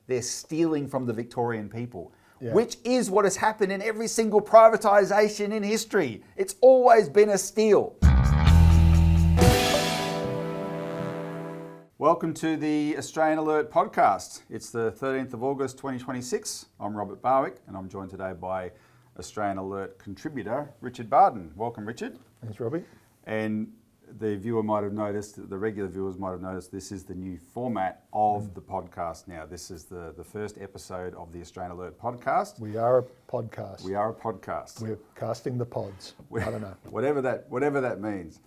they're stealing from the Victorian people, which is what has happened in every single privatisation in history. It's always been a steal. Welcome to the Australian Alert podcast. It's the 13th of August 2026. I'm Robert Barwick and I'm joined today by Australian Alert contributor Richard Bardon. Welcome, Richard. Thanks, Robbie. And the viewer might have noticed, the regular viewers might have noticed, this is the new format of the podcast now. This is the first episode of the Australian Alert podcast. We are a podcast. We are a podcast. We're casting the pods. I don't know. whatever that means.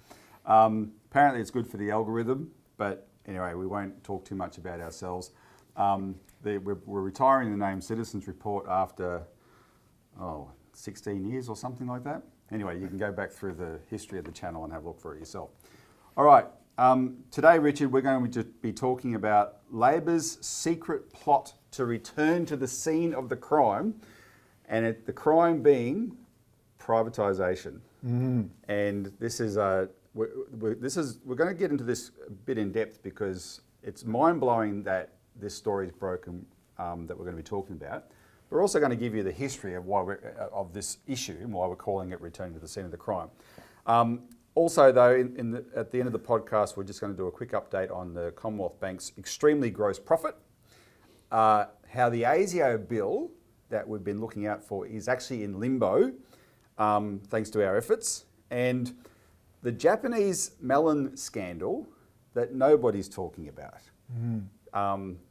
Apparently it's good for the algorithm, but anyway, we won't talk too much about ourselves. We're retiring the name Citizens Report after 16 years or something like that. Anyway, you can go back through the history of the channel and have a look for it yourself. All right, today, Richard, we're going to be talking about Labor's secret plot to return to the scene of the crime, and the crime being privatisation. And this is we're going to get into this a bit in depth because it's mind-blowing that this story is broken that we're going to be talking about. We're also going to give you the history of of this issue and why we're calling it returning to the scene of the crime. Also, though, at the end of the podcast, we're just going to do a quick update on the Commonwealth Bank's extremely gross profit, how the ASIO bill that we've been looking out for is actually in limbo, thanks to our efforts, and the Japanese melon scandal that nobody's talking about.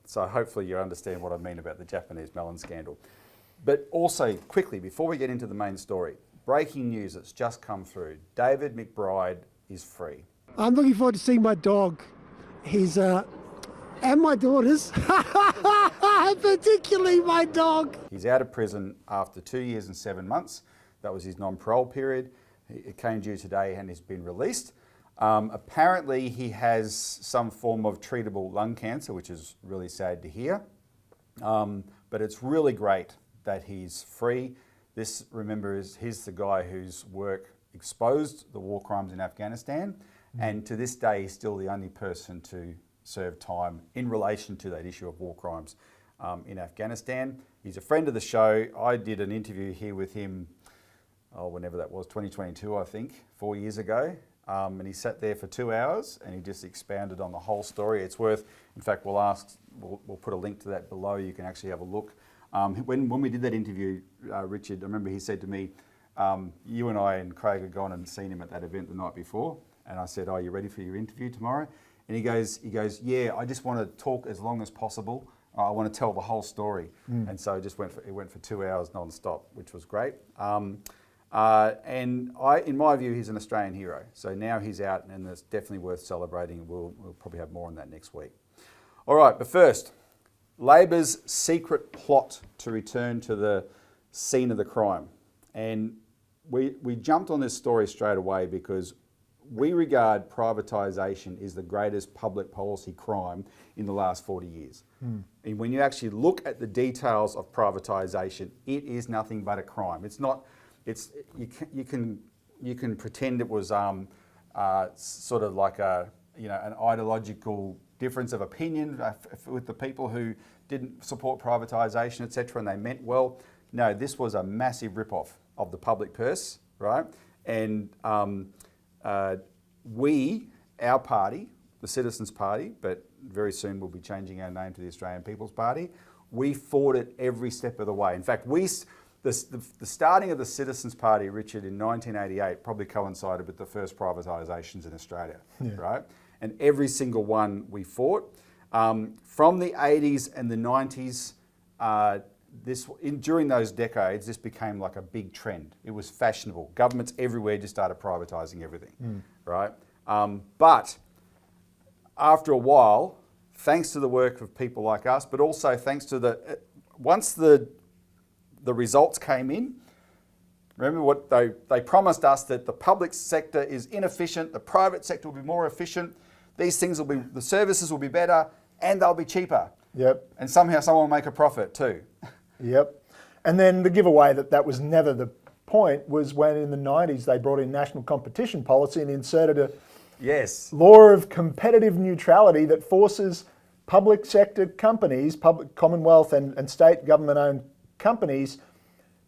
So hopefully you understand what I mean about the Japanese melon scandal. But also, quickly, before we get into the main story, breaking news that's just come through. David McBride is free. I'm looking forward to seeing my dog. He's, and my daughters, particularly my dog. He's out of prison after 2 years and 7 months. That was his non-parole period. It came due today and he's been released. Apparently he has some form of treatable lung cancer, which is really sad to hear. But it's really great that he's free. This, remember, he's the guy whose work exposed the war crimes in Afghanistan. And to this day, he's still the only person to serve time in relation to that issue of war crimes in Afghanistan. He's a friend of the show. I did an interview here with him, whenever that was, 2022, I think, 4 years ago. And he sat there for 2 hours and he just expounded on the whole story. It's worth, in fact, we'll put a link to that below. You can actually have a look. When we did that interview, Richard, I remember he said to me, you and I and Craig had gone and seen him at that event the night before. And I said, are you ready for your interview tomorrow? And he goes, yeah, I just want to talk as long as possible. I want to tell the whole story. And so it went for 2 hours non-stop, which was great. And in my view, he's an Australian hero. So now he's out and it's definitely worth celebrating. We'll probably have more on that next week. All right, but first, Labor's secret plot to return to the scene of the crime. And we jumped on this story straight away because we regard privatisation is the greatest public policy crime in the last 40 years. And when you actually look at the details of privatisation, it is nothing but a crime. It's not. You can pretend it was sort of like an ideological difference of opinion with the people who didn't support privatisation, etc., and they meant well. No, this was a massive rip-off of the public purse, right? And our party, the Citizens Party, but very soon we'll be changing our name to the Australian People's Party, we fought it every step of the way. In fact, the starting of the Citizens Party, Richard, in 1988 probably coincided with the first privatisations in Australia, right? And every single one we fought. From the 80s and the 90s, during those decades, this became like a big trend. It was fashionable. Governments everywhere just started privatising everything, right? But after a while, thanks to the work of people like us, but also thanks to once the results came in, remember what they promised us, that the public sector is inefficient, the private sector will be more efficient, these things the services will be better, and they'll be cheaper. Yep. And somehow someone will make a profit too. Yep. And then the giveaway that was never the point was when in the 90s they brought in national competition policy and inserted a law of competitive neutrality that forces public sector companies, public Commonwealth and state government-owned companies,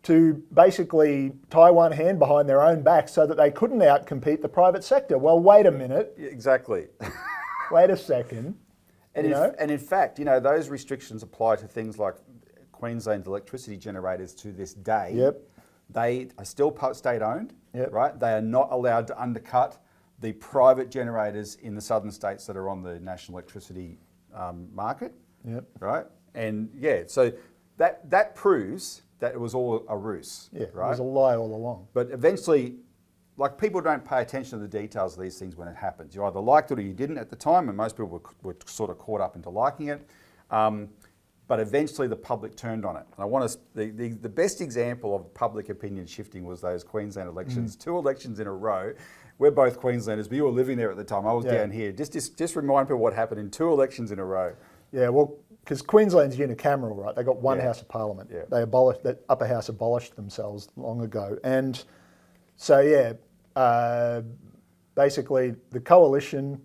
to basically tie one hand behind their own back so that they couldn't outcompete the private sector. Well, wait a minute. Exactly. Wait a second. And in fact, those restrictions apply to things like Queensland's electricity generators to this day. Yep. They are still state-owned, Yep. right? They are not allowed to undercut the private generators in the southern states that are on the national electricity market, Yep. right? And so that proves that it was all a ruse, Yeah, right? it was a lie all along. But eventually, people don't pay attention to the details of these things when it happens. You either liked it or you didn't at the time, and most people were sort of caught up into liking it. But eventually the public turned on it. And I want to, the best example of public opinion shifting was those Queensland elections, 2 elections in a row. We're both Queenslanders, but you were living there at the time. I was down here. Just remind people what happened in 2 elections in a row. Yeah, well, because Queensland's unicameral, right? They got one House of Parliament. Yeah. They abolished, that upper house abolished themselves long ago. And so, basically the coalition...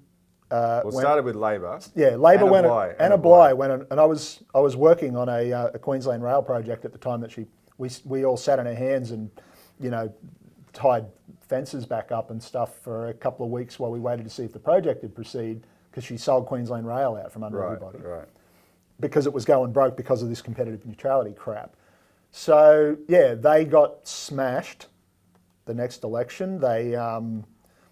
It started with Labor. Yeah, Labor went... Anna Bligh went... And I was working on a Queensland rail project at the time that we all sat on our hands and, tied fences back up and stuff for a couple of weeks while we waited to see if the project would proceed, because she sold Queensland Rail out from under everybody. Right. Because it was going broke because of this competitive neutrality crap. So, they got smashed the next election. They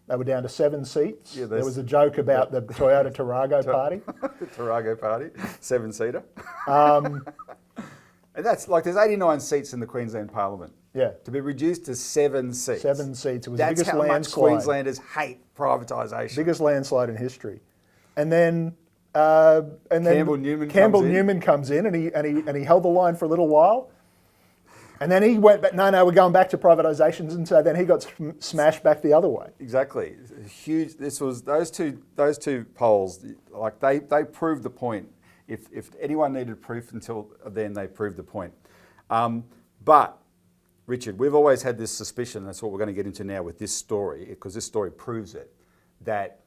were down to 7 seats. Yeah, there was a joke about the Toyota Tarago party. The Tarago party, 7-seater. And that's there's 89 seats in the Queensland Parliament. Yeah. To be reduced to 7 seats. 7 seats. It was That's the biggest how landslide. much Queenslanders hate privatisation. Biggest landslide in history. And then Campbell Newman comes in and he held the line for a little while. And then he went back, no, we're going back to privatisations, and so then he got smashed back the other way. Exactly. Huge. This was those two polls, they proved the point. If anyone needed proof until then, they proved the point. But Richard, we've always had this suspicion, that's what we're going to get into now with this story, because this story proves it, that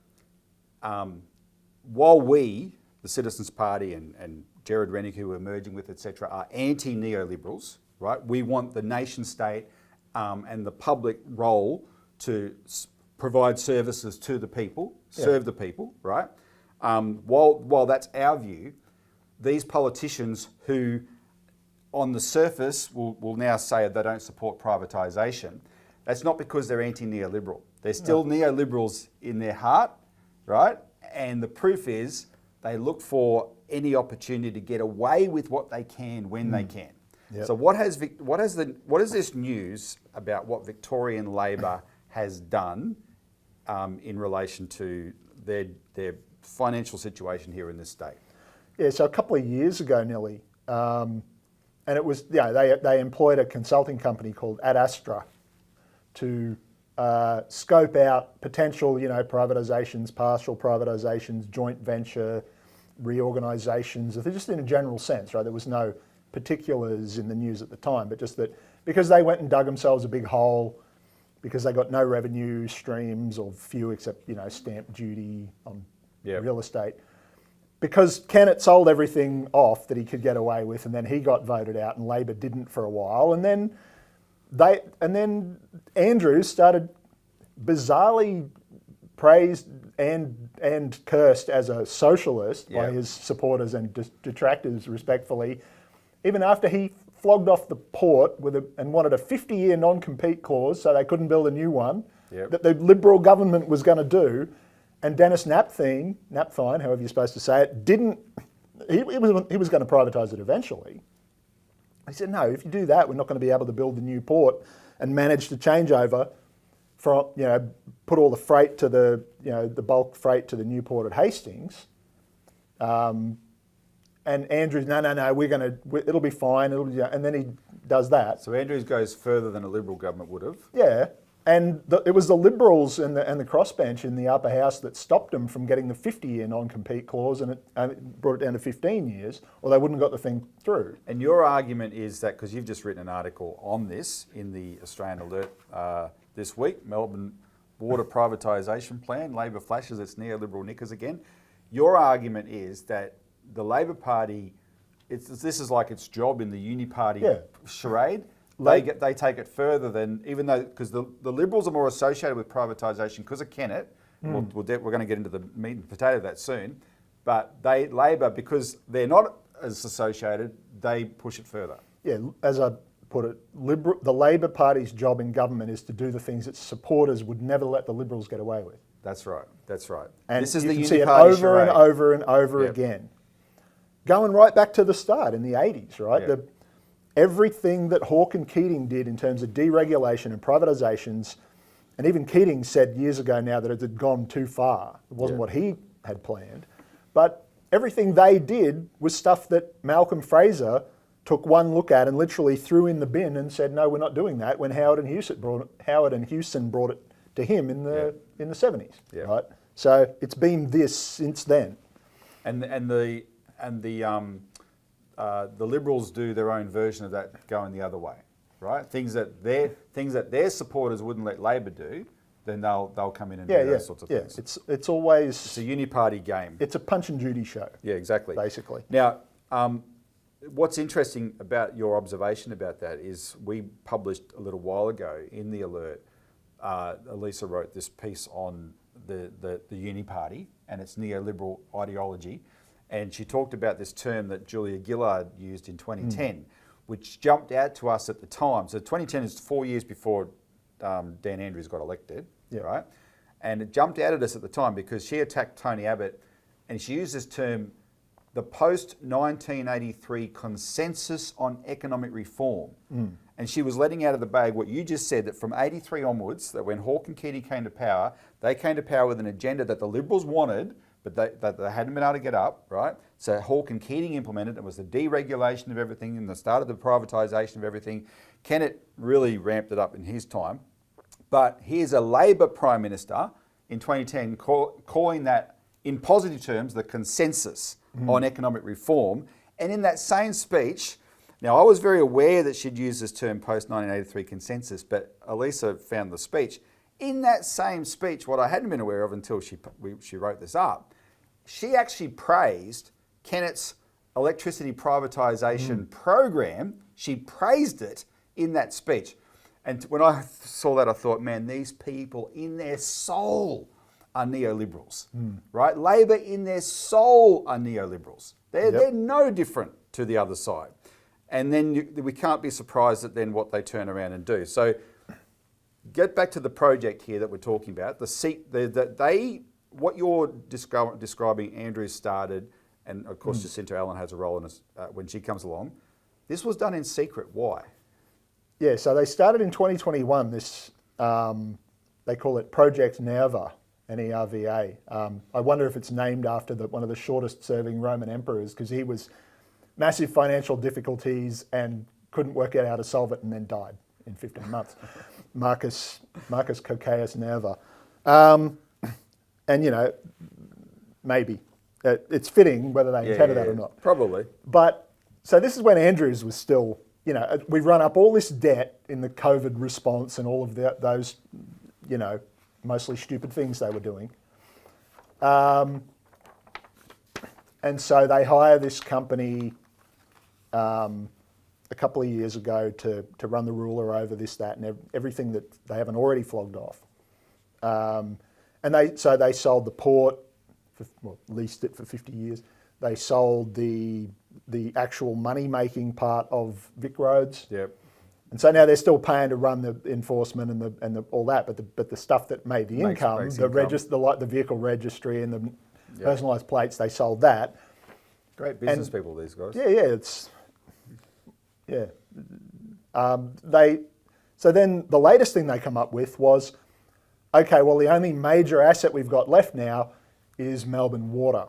while we, the Citizens Party and Gerard Rennick, who we're merging with, etc., are anti-neoliberals, right? We want the nation state and the public role to provide services to the people, serve the people, right? While that's our view, these politicians who on the surface will now say they don't support privatisation, that's not because they're anti-neoliberal. They're still neoliberals in their heart, right? And the proof is they look for any opportunity to get away with what they can when they can. Yep. So what is this news about what Victorian Labor has done in relation to their financial situation here in this state? Yeah, so a couple of years ago, nearly, and it was they employed a consulting company called Ad Astra to scope out potential privatisations, partial privatisations, joint venture reorganisations, just in a general sense, right? There was no particulars in the news at the time, but just that because they went and dug themselves a big hole, because they got no revenue streams or few except stamp duty on real estate. Because Kennett sold everything off that he could get away with, and then he got voted out, and Labor didn't for a while, and then Andrews started bizarrely praised and cursed as a socialist by his supporters and detractors, respectfully, even after he flogged off the port and wanted a 50-year non-compete clause so they couldn't build a new one that the Liberal government was going to do. And Dennis Napthine, however you're supposed to say it, he was going to privatise it eventually. He said, no, if you do that, we're not going to be able to build the new port and manage the changeover from, put all the freight to the bulk freight to the new port at Hastings. And Andrews, no, it'll be fine. And then he does that. So Andrews goes further than a Liberal government would have. Yeah. And it was the Liberals and the crossbench in the upper house that stopped him from getting the 50-year non-compete clause, and it brought it down to 15 years, or they wouldn't have got the thing through. And your argument is that, because you've just written an article on this in the Australian Alert this week, Melbourne Water Privatisation Plan, Labor flashes its neoliberal knickers again. Your argument is that the Labor Party, this is like its job in the uni party Yeah. charade. Like- They take it further than, even though, because the Liberals are more associated with privatisation because of Kennett. We're going to get into the meat and potato of that soon. But Labor, because they're not as associated, they push it further. Yeah, as I put it, the Labor Party's job in government is to do the things its supporters would never let the Liberals get away with. That's right. That's right. And this is you the can uni see it party over charade. and over and over Yep. again. Going right back to the start in the 80s, right? Yep. Everything that Hawke and Keating did in terms of deregulation and privatisations, and even Keating said years ago now that it had gone too far. It wasn't Yep. what he had planned. But everything they did was stuff that Malcolm Fraser took one look at and literally threw in the bin and said, no, we're not doing that, when Howard and Houston brought it to him in the 70s, Yeah. right? So it's been this since then. And the Liberals do their own version of that, going the other way, right? Things that their supporters wouldn't let Labor do, then they'll come in and do those sorts of things. It's always It's a uni-party game. it's a Punch and Judy show. Yeah, exactly. Basically. Now, what's interesting about your observation about that is we published a little while ago in the Alert. Elisa wrote this piece on the uni party and its neoliberal ideology, and she talked about this term that Julia Gillard used in 2010, which jumped out to us at the time. So 2010 is 4 years before Dan Andrews got elected, right? And it jumped out at us at the time because she attacked Tony Abbott, and she used this term, the post-1983 consensus on economic reform. And she was letting out of the bag what you just said, that from 83 onwards, that when Hawke and Keating came to power, they came to power with an agenda that the Liberals wanted, but they hadn't been able to get up, right? So Hawke and Keating implemented it. Was the deregulation of everything and the start of the privatisation of everything. Kennett really ramped it up in his time. But here's a Labor Prime Minister in 2010 calling that, in positive terms, the consensus on economic reform. And in that same speech, now I was very aware that she'd use this term post-1983 consensus, but Elisa found the speech. In that same speech, what I hadn't been aware of until she wrote this up, she actually praised Kennett's electricity privatisation program. She praised it in that speech. And when I saw that, I thought, man, these people in their soul are neoliberals, right? Labor in their soul are neoliberals. They're no different to the other side. And then we can't be surprised at then what they turn around and do. So get back to the project here that we're talking about. What you're describing, Andrew started, and of course Jacinta Allen has a role in this when she comes along. This was done in secret. Why? Yeah, so they started in 2021, this, they call it Project Nerva, N-E-R-V-A. I wonder if it's named after one of the shortest serving Roman emperors, because he was massive financial difficulties and couldn't work out how to solve it and then died in 15 months. Marcus Cocceius Nerva. And, you know, maybe. It's fitting whether they intended that or not. Probably. But, so this is when Andrews was still, you know, we run up all this debt in the COVID response and all of those, you know, mostly stupid things they were doing. And so they hire this company a couple of years ago to run the ruler over this, that, and everything that they haven't already flogged off. And they sold the port, leased it for 50 years. They sold the actual money-making part of Vic Roads. Yep. And so now they're still paying to run the enforcement and all that, but the stuff that made the income, the vehicle registry and the personalised plates, they sold that. Great business people, these guys. So then the latest thing they come up with was, okay, well, the only major asset we've got left now is Melbourne Water.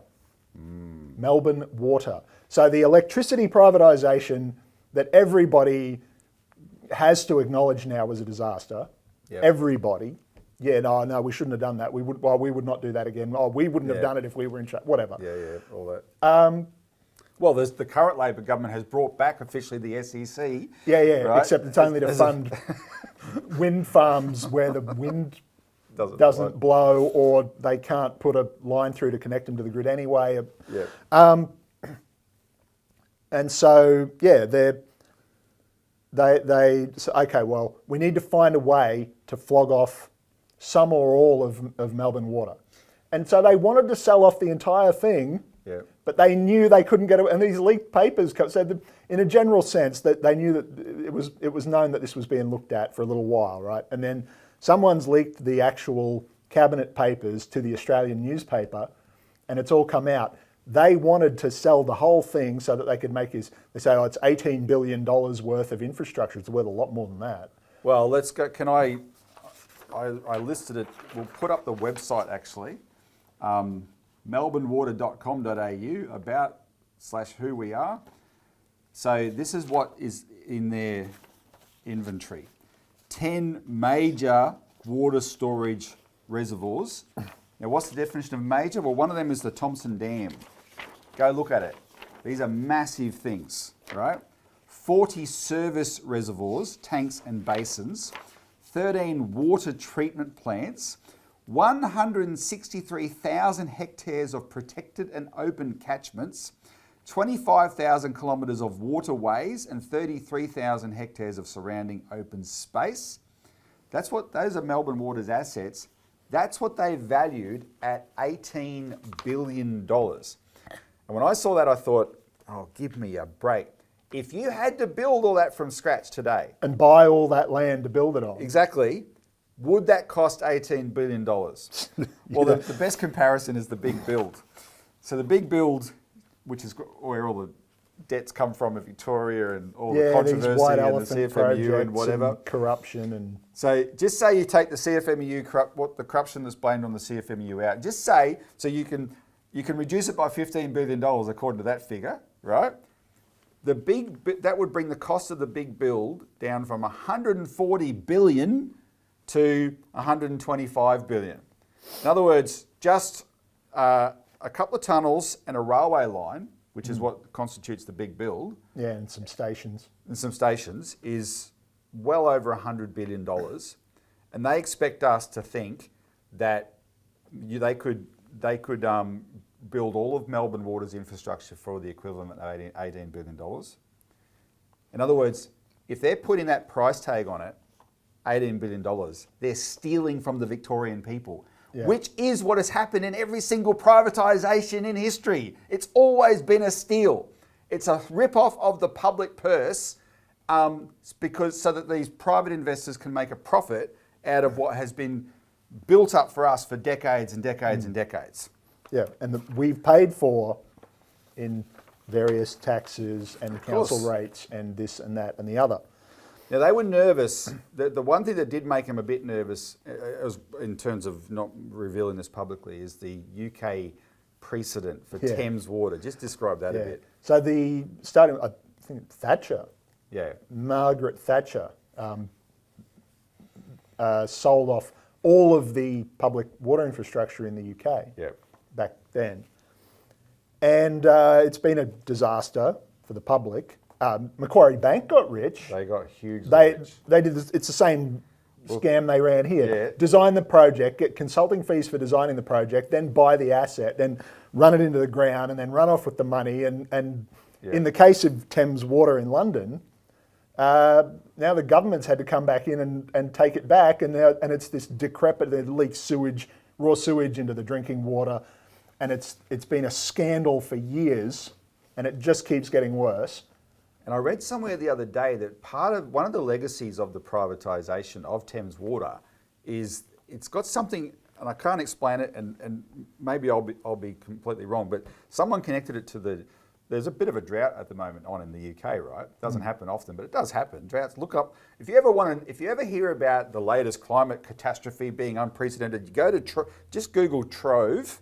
Melbourne Water. So the electricity privatisation that everybody has to acknowledge now was a disaster. Yep. Everybody. Yeah, no, we shouldn't have done that. We would not do that again. Oh, we wouldn't have done it if we were in charge. Whatever. Yeah, all that. Well, the current Labor government has brought back officially the SEC. Right? Except it's only to fund wind farms where the wind doesn't blow, or they can't put a line through to connect them to the grid anyway. Yeah. And so, yeah, they so, okay, well, we need to find a way to flog off some or all of Melbourne Water. And so they wanted to sell off the entire thing, Yeah. but they knew they couldn't get it. And these leaked papers said that, in a general sense, that they knew that it was known that this was being looked at for a little while, right? And then someone's leaked the actual cabinet papers to the Australian newspaper, and it's all come out. They wanted to sell the whole thing so that they could make they say, oh, it's $18 billion worth of infrastructure. It's worth a lot more than that. Well, let's go. Can I listed it. We'll put up the website actually. melbournewater.com.au about/who we are. So this is what is in their inventory. 10 major water storage reservoirs. Now, what's the definition of major? Well, one of them is the Thomson Dam. Go look at it. These are massive things, right? 40 service reservoirs, tanks and basins, 13 water treatment plants, 163,000 hectares of protected and open catchments, 25,000 kilometres of waterways and 33,000 hectares of surrounding open space. Those are Melbourne Water's assets. That's what they valued at $18 billion. And when I saw that, I thought, oh, give me a break. If you had to build all that from scratch today. And buy all that land to build it on. Exactly. Would that cost $18 billion? Well, the best comparison is the big build. So the big build, which is where all the debts come from at Victoria and all the controversy and the CFMEU and whatever. And corruption and... So just say you take the CFMEU, the corruption that's blamed on the CFMEU out. Just say, so you can reduce it by $15 billion according to that figure, right? That would bring the cost of the big build down from $140 billion to $125 billion. In other words, just a couple of tunnels and a railway line, which is what constitutes the big build. Yeah, and some stations. Is well over $100 billion. And they expect us to think that they could build all of Melbourne Water's infrastructure for the equivalent of $18 billion. In other words, if they're putting that price tag on it, $18 billion, they're stealing from the Victorian people, which is what has happened in every single privatisation in history. It's always been a steal. It's a rip-off of the public purse so that these private investors can make a profit out of what has been built up for us for decades and decades and decades. Yeah, and we've paid for in various taxes and council rates and this and that and the other. Now, they were nervous. The one thing that did make them a bit nervous, in terms of not revealing this publicly, is the UK precedent for Thames Water. Just describe that a bit. So I think Thatcher, Margaret Thatcher, sold off all of the public water infrastructure in the UK back then. And it's been a disaster for the public. Macquarie Bank got rich. They got huge. They did this, it's the same scam they ran here. Design the project, get consulting fees for designing the project, then buy the asset, then run it into the ground, and then run off with the money. And in the case of Thames Water in London, now the government's had to come back in and take it back, and it's this decrepit, it leaks sewage, raw sewage into the drinking water, and it's been a scandal for years, and it just keeps getting worse. And I read somewhere the other day that one of the legacies of the privatisation of Thames Water is it's got something, and I can't explain it, and maybe I'll be completely wrong, but someone connected it to there's a bit of a drought at the moment on in the UK, right? It doesn't happen often, but it does happen. Droughts, look up, if you ever hear about the latest climate catastrophe being unprecedented, you go to, just Google Trove,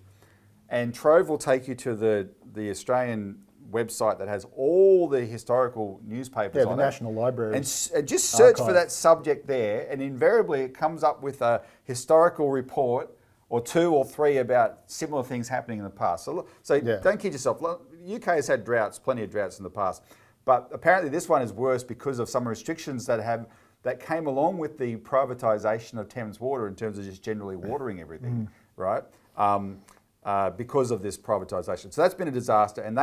and Trove will take you to the Australian website that has all the historical newspapers on it. The National Library. And just search for that subject there, and invariably it comes up with a historical report or 2 or 3 about similar things happening in the past. So don't kid yourself. The UK has had plenty of droughts in the past, but apparently this one is worse because of some restrictions that came along with the privatisation of Thames Water in terms of just generally watering everything, right? because of this privatisation. So that's been a disaster, and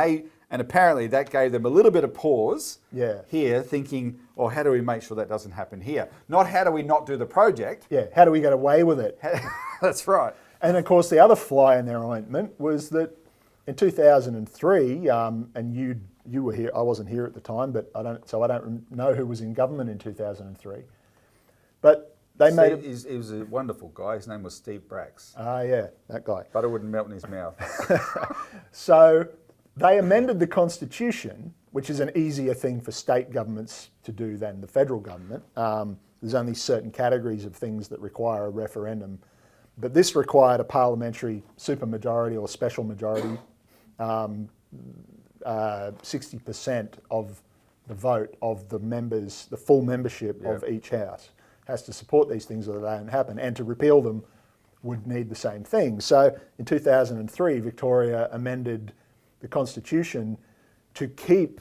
apparently that gave them a little bit of pause here, thinking, oh, how do we make sure that doesn't happen here? Not how do we not do the project. Yeah, how do we get away with it? That's right. And of course, the other fly in their ointment was that in 2003, and you were here, I wasn't here at the time, but I don't know who was in government in 2003. But they made he was a wonderful guy. His name was Steve Bracks. Ah, yeah, that guy. Butter wouldn't melt in his mouth. So they amended the Constitution, which is an easier thing for state governments to do than the federal government. There's only certain categories of things that require a referendum. But this required a parliamentary supermajority or special majority, 60% of the vote of the members, the full membership of each house has to support these things or they don't happen. And to repeal them would need the same thing. So in 2003, Victoria amended the Constitution to keep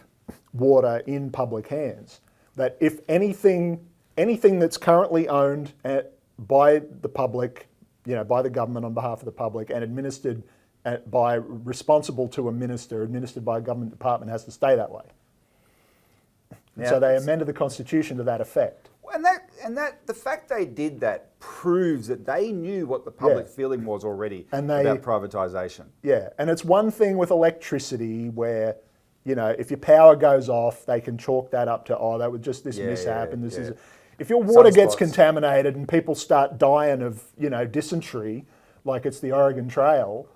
water in public hands. That if anything that's currently owned by the public, by the government on behalf of the public and administered responsible to a minister, administered by a government department, has to stay that way. Now, so they amended the Constitution to that effect. And the fact they did that proves that they knew what the public feeling was already about privatisation. Yeah, and it's one thing with electricity where, if your power goes off, they can chalk that up to, that was just this mishap and this is... If your water gets contaminated and people start dying of, dysentery, like it's the Oregon Trail...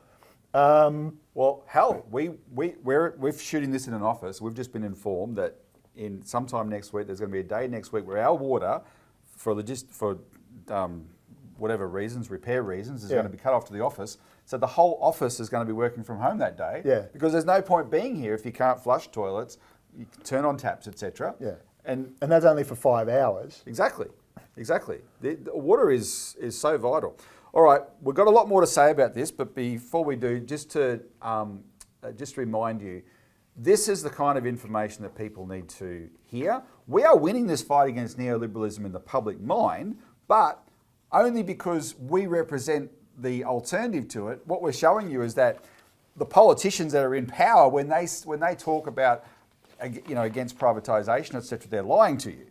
well, hell, we're shooting this in an office. We've just been informed that in sometime next week, there's going to be a day next week where our water, for whatever reasons, repair reasons, is going to be cut off to the office. So the whole office is going to be working from home that day. Yeah. Because there's no point being here if you can't flush toilets, you can turn on taps, etc. Yeah. And that's only for 5 hours. Exactly. The water is so vital. All right, we've got a lot more to say about this, but before we do, just to remind you, this is the kind of information that people need to hear. We are winning this fight against neoliberalism in the public mind, but only because we represent the alternative to it. What we're showing you is that the politicians that are in power, when they talk about, against privatisation, etc., they're lying to you,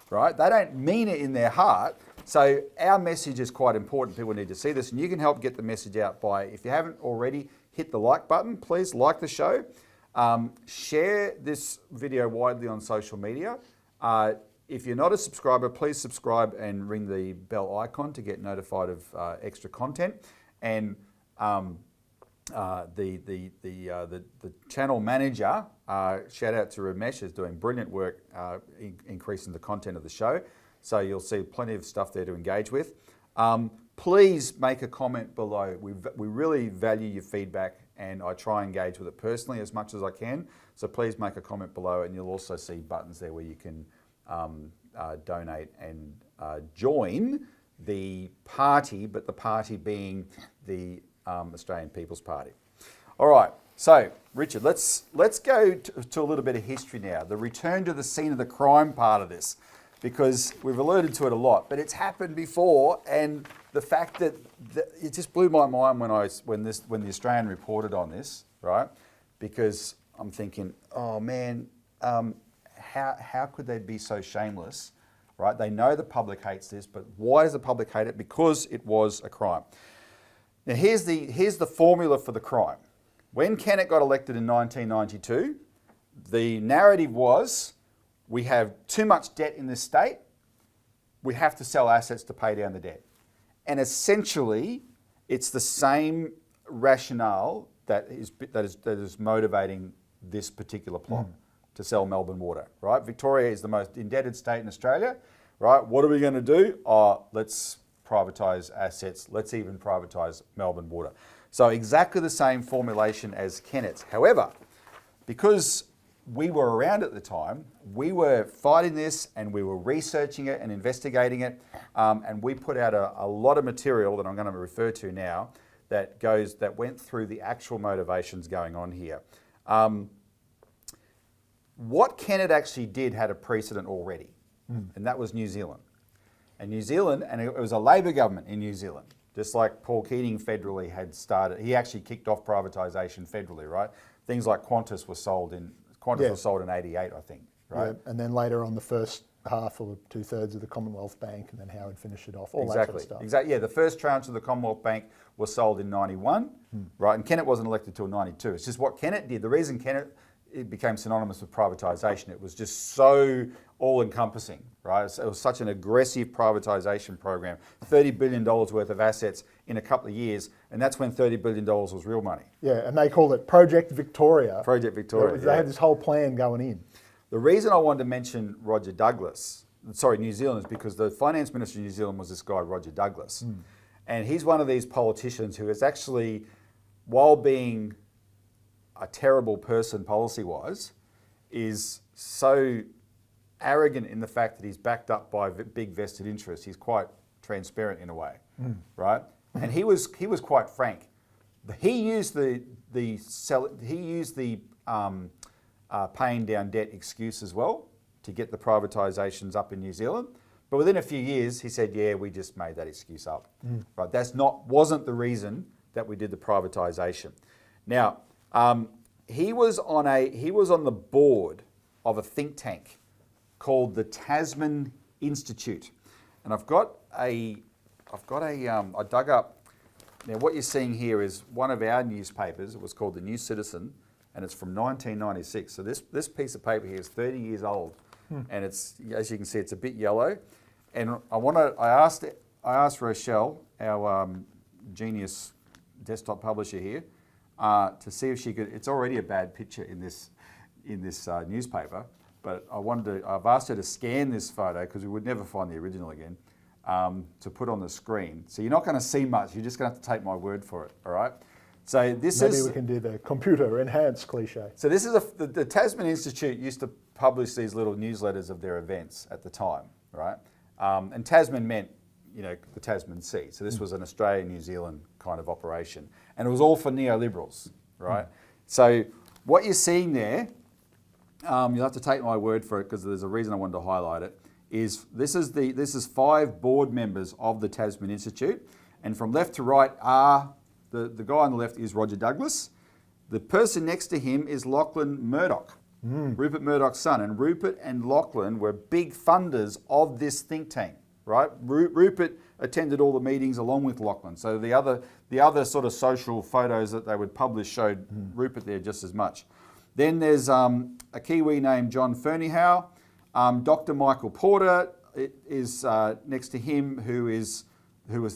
right? They don't mean it in their heart. So our message is quite important. People need to see this, and you can help get the message out by, if you haven't already, hit the like button. Please like the show. Share this video widely on social media. If you're not a subscriber, please subscribe and ring the bell icon to get notified of extra content. And the channel manager, shout out to Ramesh, is doing brilliant work increasing the content of the show. So you'll see plenty of stuff there to engage with. Please make a comment below. We really value your feedback, and I try and engage with it personally as much as I can. So please make a comment below, and you'll also see buttons there where you can donate and join the party, but the party being the Australian People's Party. All right, so Richard, let's go to a little bit of history now. The return to the scene of the crime part of this, because we've alluded to it a lot, but it's happened before, and the fact that it just blew my mind when the Australian reported on this, right? Because I'm thinking, oh man, how could they be so shameless, right? They know the public hates this, but why does the public hate it? Because it was a crime. Now here's the formula for the crime. When Kennett got elected in 1992, the narrative was, we have too much debt in this state, we have to sell assets to pay down the debt. And essentially, it's the same rationale that is motivating this particular plot to sell Melbourne Water, right? Victoria is the most indebted state in Australia, right? What are we going to do? Let's privatise assets. Let's even privatise Melbourne Water. So exactly the same formulation as Kennett's. However, because we were around at the time, we were fighting this and we were researching it and investigating it, and we put out a lot of material that I'm going to refer to now that went through the actual motivations going on here. What Kennett actually did had a precedent already, and that was New Zealand. And it was a Labor government in New Zealand, just like Paul Keating federally had started. He actually kicked off privatisation federally, right? Things like Qantas was sold in 88, I think, right? Yeah, and then later on the first half or 2/3 of the Commonwealth Bank, and then Howard finished it off, all that sort of stuff. Exactly. Yeah, the first tranche of the Commonwealth Bank was sold in 91, right? And Kennett wasn't elected till 92. It's just what Kennett did. The reason it became synonymous with privatisation, it was just so all-encompassing, right? It was such an aggressive privatisation program, $30 billion worth of assets in a couple of years, and that's when $30 billion was real money. Yeah, and they called it Project Victoria. Project Victoria, They had this whole plan going in. The reason I wanted to mention New Zealand, is because the finance minister of New Zealand was this guy, Roger Douglas. And he's one of these politicians who is actually, while being a terrible person policy-wise, is so arrogant in the fact that he's backed up by big vested interests. He's quite transparent in a way, right? And he was quite frank. He used the paying down debt excuse as well to get the privatisations up in New Zealand. But within a few years, he said, "Yeah, we just made that excuse up." Right? Wasn't the reason that we did the privatisation. Now, he was on the board of a think tank called the Tasman Institute, and I dug up. Now, what you're seeing here is one of our newspapers. It was called the New Citizen, and it's from 1996. So this piece of paper here is 30 years old, and it's, as you can see, it's a bit yellow. And I asked Rochelle, our genius desktop publisher here, to see if she could. It's already a bad picture in this newspaper, but I've asked her to scan this photo because we would never find the original again, to put on the screen. So you're not going to see much. You're just going to have to take my word for it. All right. So Maybe we can do the computer enhanced cliche. So this is the Tasman Institute used to publish these little newsletters of their events at the time, right? And Tasman meant, the Tasman Sea. So this was an Australia-New Zealand kind of operation, and it was all for neoliberals, right? So what you're seeing there, you'll have to take my word for it because there's a reason I wanted to highlight it. This is 5 board members of the Tasman Institute, and from left to right are the guy on the left is Roger Douglas. The person next to him is Lachlan Murdoch, Rupert Murdoch's son. And Rupert and Lachlan were big funders of this think tank, right? Rupert attended all the meetings along with Lachlan. So the other sort of social photos that they would publish showed Rupert there just as much. Then there's a Kiwi named John Fernyhough. Dr. Michael Porter is next to him, who was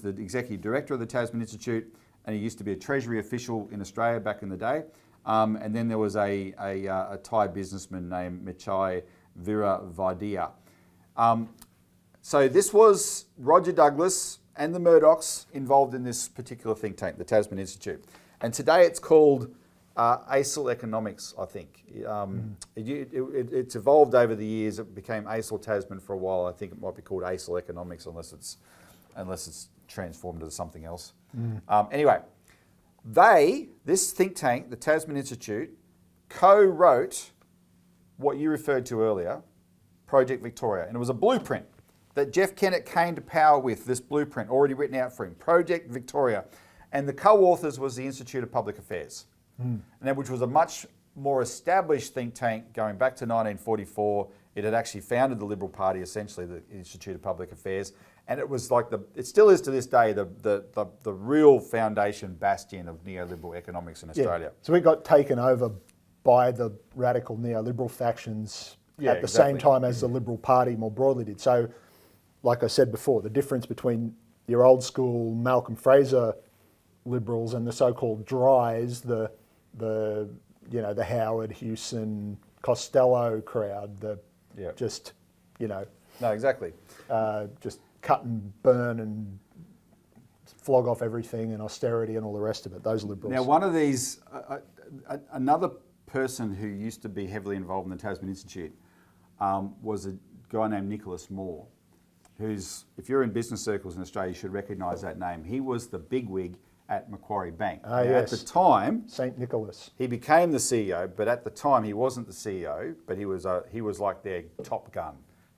the executive director of the Tasman Institute, and he used to be a Treasury official in Australia back in the day. And then there was a Thai businessman named Mechai Viravadia. So this was Roger Douglas and the Murdochs involved in this particular think tank, the Tasman Institute. And today it's called ASIO Economics, I think. It's evolved over the years. It became ASIO Tasman for a while. I think it might be called ASIO Economics unless it's transformed into something else. Anyway, this think tank, the Tasman Institute, co-wrote what you referred to earlier, Project Victoria. And it was a blueprint that Jeff Kennett came to power with, this blueprint already written out for him, Project Victoria. And the co-authors was the Institute of Public Affairs, which was a much more established think tank going back to 1944. It had actually founded the Liberal Party, essentially, the Institute of Public Affairs. And it was like it still is to this day, the real foundation bastion of neoliberal economics in Australia. So it got taken over by the radical neoliberal factions at the same time as the Liberal Party more broadly did. So, like I said before, the difference between your old school Malcolm Fraser liberals and the so-called dries, the Howard, Hewson, Costello crowd, No, exactly. Just cut and burn and flog off everything and austerity and all the rest of it, those liberals. Now, one of these, another person who used to be heavily involved in the Tasman Institute was a guy named Nicholas Moore, who's, if you're in business circles in Australia, you should recognise that name. He was the bigwig at Macquarie Bank. Yes. At the time, St. Nicholas. He became the CEO, but at the time he wasn't the CEO, but he was like their top gun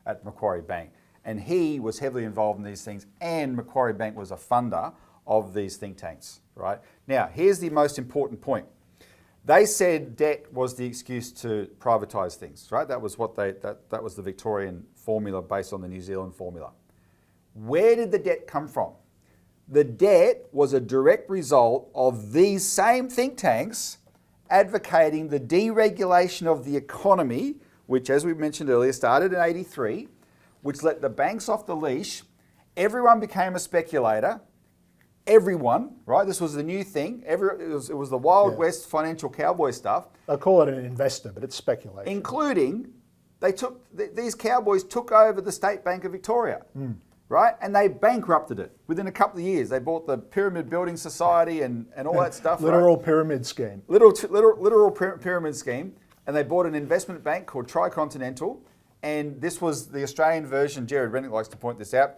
at Macquarie Bank. And he was heavily involved in these things, and Macquarie Bank was a funder of these think tanks, right? Now, here's the most important point. They said debt was the excuse to privatise things, right? That was what that was the Victorian formula based on the New Zealand formula. Where did the debt come from? The debt was a direct result of these same think tanks advocating the deregulation of the economy, which, as we mentioned earlier, started in '83, which let the banks off the leash. Everyone became a speculator. Everyone, right? This was the new thing. It was the Wild West financial cowboy stuff. They call it an investor, but it's speculation. Including, these cowboys took over the State Bank of Victoria, right? And they bankrupted it within a couple of years. They bought the Pyramid Building Society and all that stuff. Literal right? pyramid scheme. Literal pyramid scheme. And they bought an investment bank called Tricontinental. And this was the Australian version. Gerard Rennick likes to point this out.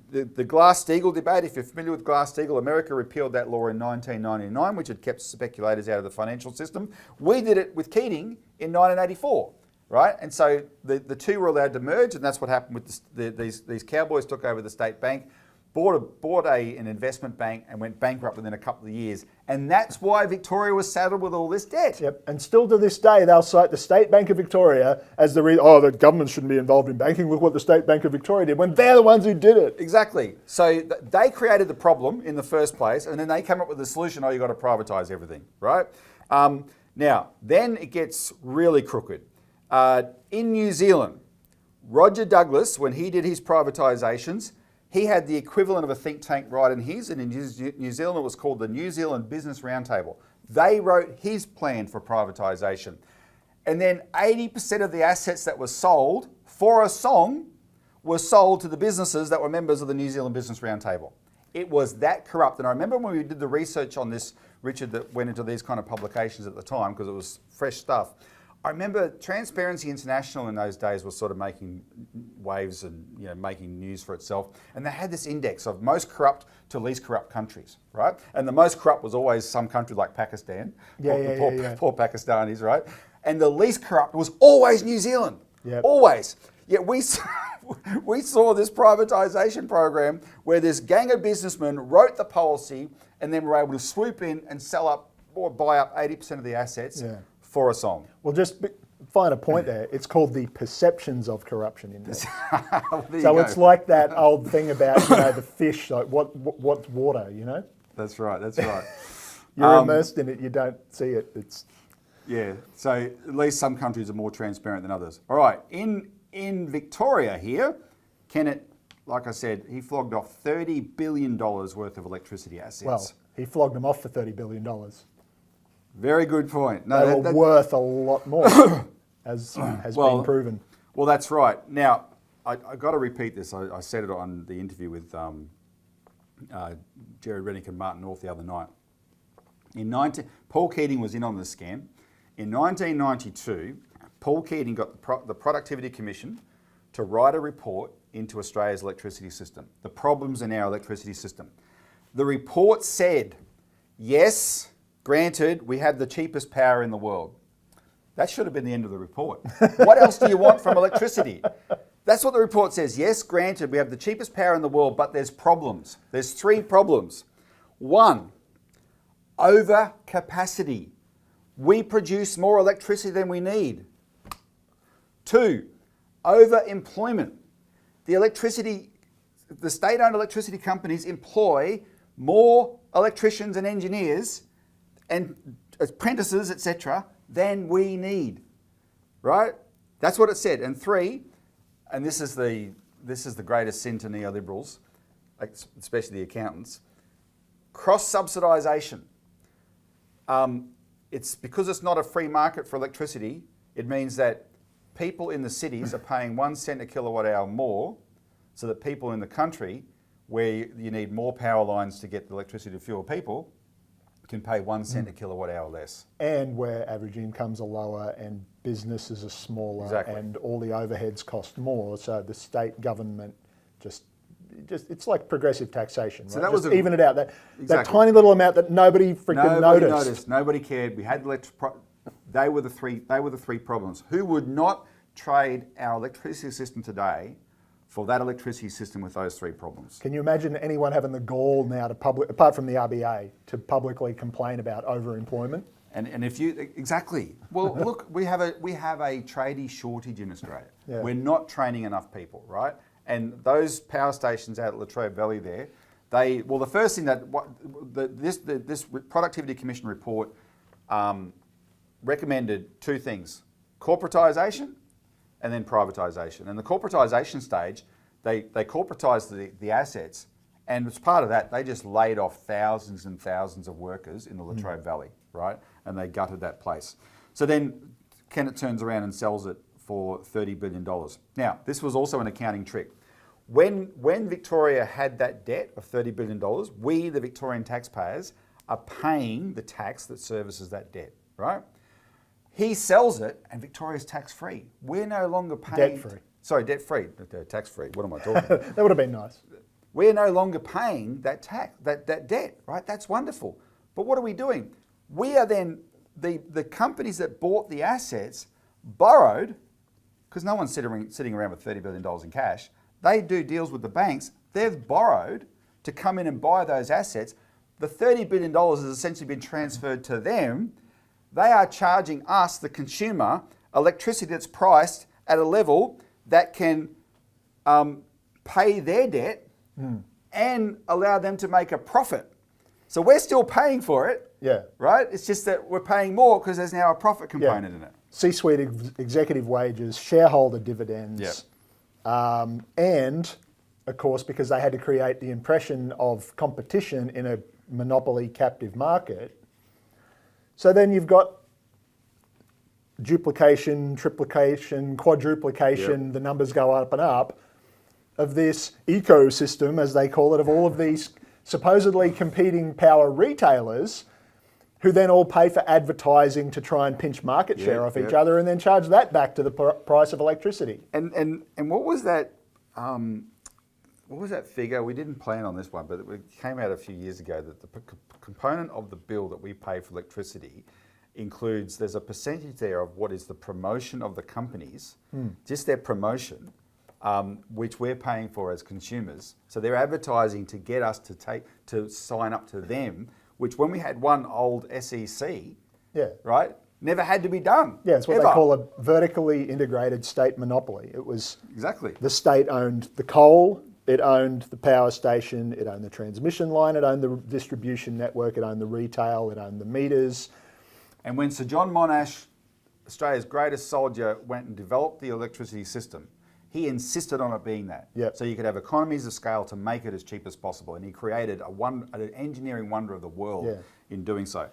The Glass-Steagall debate, if you're familiar with Glass-Steagall, America repealed that law in 1999, which had kept speculators out of the financial system. We did it with Keating in 1984, right? And so the two were allowed to merge, and that's what happened with these cowboys took over the state bank, bought an investment bank and went bankrupt within a couple of years. And that's why Victoria was saddled with all this debt. Yep, and still to this day, they'll cite the State Bank of Victoria as the reason, the government shouldn't be involved in banking. Look what the State Bank of Victoria did, when they're the ones who did it. Exactly. So they created the problem in the first place, and then they came up with the solution, you've got to privatise everything, right? Now, then it gets really crooked. In New Zealand, Roger Douglas, when he did his privatisations, he had the equivalent of a think tank right in his, and in New Zealand it was called the New Zealand Business Roundtable. They wrote his plan for privatisation. And then 80% of the assets that were sold for a song were sold to the businesses that were members of the New Zealand Business Roundtable. It was that corrupt. And I remember when we did the research on this, Richard, that went into these kind of publications at the time, because it was fresh stuff. I remember Transparency International in those days was sort of making waves and making news for itself. And they had this index of most corrupt to least corrupt countries, right? And the most corrupt was always some country like Pakistan. Poor Pakistanis, right? And the least corrupt was always New Zealand. Yep. Always. Yet we saw this privatisation program where this gang of businessmen wrote the policy and then were able to swoop in and sell up or buy up 80% of the assets for a song. Well, just find a point there. It's called the Perceptions of Corruption Index. So it's like that old thing about the fish. Like what's water? That's right. You're immersed in it. You don't see it. So at least some countries are more transparent than others. All right. In Victoria here, Kennett, like I said, he flogged off $30 billion worth of electricity assets. Well, he flogged them off for $30 billion. Very good point. No, they were worth a lot more, as has been proven. Well, that's right. Now, I got to repeat this. I said it on the interview with Gerard Rennick and Martin North the other night. Paul Keating was in on the scam. In 1992, Paul Keating got the Productivity Commission to write a report into Australia's electricity system, the problems in our electricity system. The report said, yes, granted, we have the cheapest power in the world. That should have been the end of the report. What else do you want from electricity? That's what the report says. Yes, granted, we have the cheapest power in the world, but there's problems. There's 3 problems. 1, overcapacity. We produce more electricity than we need. 2, overemployment. The state-owned electricity companies employ more electricians and engineers and apprentices, etc., than we need, right? That's what it said. And 3, and this is the greatest sin to neoliberals, especially the accountants, cross-subsidisation. It's because it's not a free market for electricity. It means that people in the cities are paying 1 cent a kilowatt hour more, so that people in the country, where you need more power lines to get the electricity to fuel people, can pay 1 cent a kilowatt hour less. And where average incomes are lower and businesses are smaller and all the overheads cost more, so the state government just it's like progressive taxation, right? So that was even it out. That tiny little amount that nobody noticed. Nobody cared. We had they were the three problems. Who would not trade our electricity system today for that electricity system with those three problems. Can you imagine anyone having the gall now to apart from the RBA, to publicly complain about overemployment? And if you, exactly. Well, look, we have a tradie shortage in Australia. Yeah. We're not training enough people, right? And those power stations out at Latrobe Valley there, the first thing that this Productivity Commission report recommended two things: corporatisation and then privatisation. And the corporatisation stage, they corporatised the assets, and as part of that, they just laid off thousands and thousands of workers in the Latrobe Valley, right? And they gutted that place. So then Kennett turns around and sells it for $30 billion. Now, this was also an accounting trick. When Victoria had that debt of $30 billion, we, the Victorian taxpayers, are paying the tax that services that debt, right? He sells it and Victoria's tax-free. We're no longer paying... Debt-free. Sorry, debt-free, tax-free. What am I talking about? That would have been nice. We're no longer paying that tax, that debt, right? That's wonderful. But what are we doing? We are then, the companies that bought the assets borrowed, because no one's sitting around with $30 billion in cash. They do deals with the banks. They've borrowed to come in and buy those assets. The $30 billion has essentially been transferred to them. They are charging us, the consumer, electricity that's priced at a level that can pay their debt and allow them to make a profit. So we're still paying for it, right? It's just that we're paying more because there's now a profit component in it. C-suite executive wages, shareholder dividends, and, of course, because they had to create the impression of competition in a monopoly captive market. So then you've got duplication, triplication, quadruplication, the numbers go up and up, of this ecosystem, as they call it, of all of these supposedly competing power retailers who then all pay for advertising to try and pinch market share off each other and then charge that back to the price of electricity. And what was that? What was that figure? We didn't plan on this one, but it came out a few years ago that the component of the bill that we pay for electricity includes, there's a percentage there of what is the promotion of the companies, just their promotion, which we're paying for as consumers. So they're advertising to get us to sign up to them, which when we had one old SEC, right, never had to be done. Yeah, it's what they call a vertically integrated state monopoly. It was the state owned the coal, it owned the power station, it owned the transmission line, it owned the distribution network, it owned the retail, it owned the meters. And when Sir John Monash, Australia's greatest soldier, went and developed the electricity system, he insisted on it being that. So you could have economies of scale to make it as cheap as possible. And he created an engineering wonder of the world in doing so.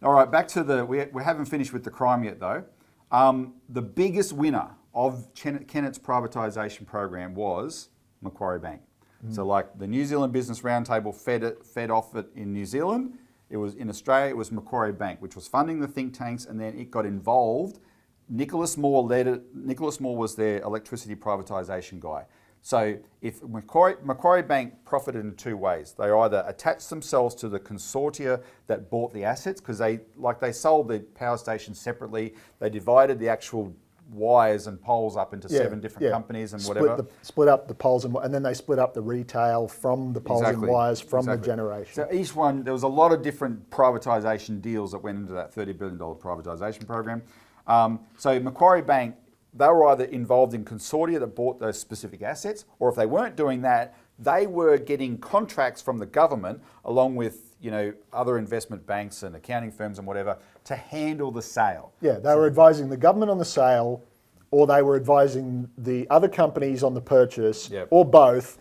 All right, back to we haven't finished with the crime yet though. The biggest winner of Kennett's privatisation program was Macquarie Bank. So like the New Zealand Business Roundtable fed off it in New Zealand. It was in Australia, it was Macquarie Bank, which was funding the think tanks, and then it got involved. Nicholas Moore led it. Nicholas Moore was their electricity privatisation guy. So if Macquarie Bank profited in two ways. They either attached themselves to the consortia that bought the assets, because they sold the power stations separately. They divided the actual wires and poles up into 7 different companies and split up the poles and then they split up the retail from the poles and wires from the generation. So each one, there was a lot of different privatisation deals that went into that $30 billion privatisation program. So Macquarie Bank, they were either involved in consortia that bought those specific assets, or if they weren't doing that, they were getting contracts from the government along with other investment banks and accounting firms and whatever to handle the sale. Yeah, they were advising the government on the sale, or they were advising the other companies on the purchase, or both,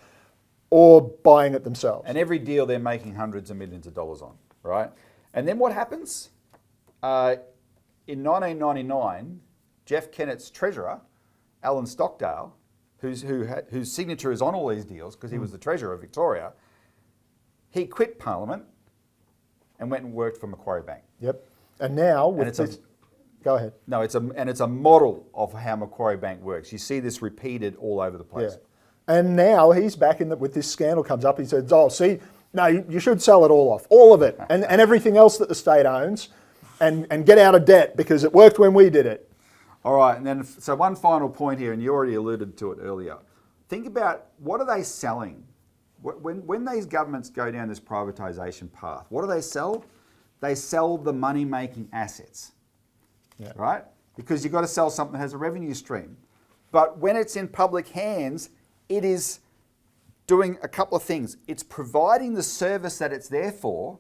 or buying it themselves. And every deal they're making hundreds of millions of dollars on, right? And then what happens? In 1999, Jeff Kennett's treasurer, Alan Stockdale, whose signature is on all these deals because he was the treasurer of Victoria, he quit Parliament and went and worked for Macquarie Bank. And now, go ahead. No, it's a model of how Macquarie Bank works. You see this repeated all over the place. And now he's back with this scandal comes up. He says, "Oh, see, no, you should sell it all off, all of it, and everything else that the state owns, and get out of debt because it worked when we did it." All right, and then so one final point here, and you already alluded to it earlier. think about what are they selling? When these governments go down this privatisation path, what do they sell? They sell the money-making assets, right? Because you've got to sell something that has a revenue stream. But when it's in public hands, it is doing a couple of things. It's providing the service that it's there for,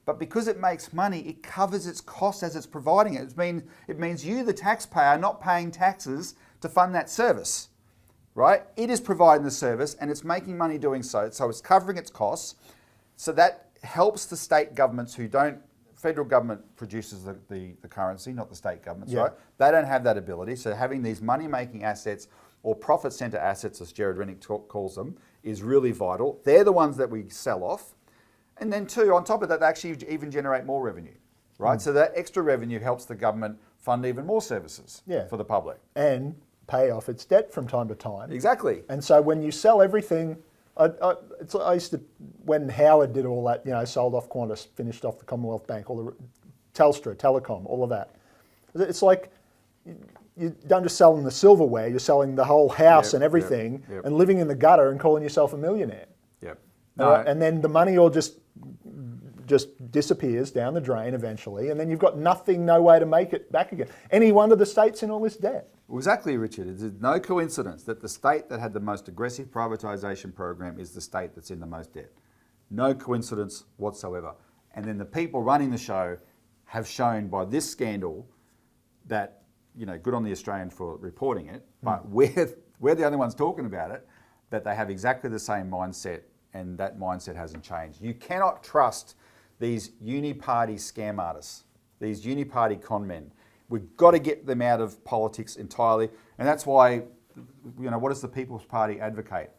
but because it makes money, it covers its costs as it's providing it. It means you, the taxpayer, are not paying taxes to fund that service, right? It is providing the service and it's making money doing so. So it's covering its costs. So that helps the state governments who don't, federal government produces the currency, not the state governments, right? They don't have that ability. So having these money-making assets or profit centre assets, as Gerard Rennick calls them, is really vital. They're the ones that we sell off. And then two, on top of that, they actually even generate more revenue, right? So that extra revenue helps the government fund even more services for the public. And pay off its debt from time to time. Exactly. And so when you sell everything, I used to, when Howard did all that, sold off Qantas, finished off the Commonwealth Bank, all the Telstra, Telecom, all of that. It's like you don't just sell them the silverware, you're selling the whole house and everything and living in the gutter and calling yourself a millionaire. Yep. And then the money all just disappears down the drain eventually, and then you've got nothing, no way to make it back again. Any wonder the state's in all this debt. Well, exactly, Richard. It's no coincidence that the state that had the most aggressive privatisation program is the state that's in the most debt. No coincidence whatsoever. And then the people running the show have shown by this scandal that, good on the Australian for reporting it, but we're the only ones talking about it, that they have exactly the same mindset, and that mindset hasn't changed. You cannot trust these uni-party scam artists, these uni-party con men. We've got to get them out of politics entirely, and that's why, what does the People's Party advocate?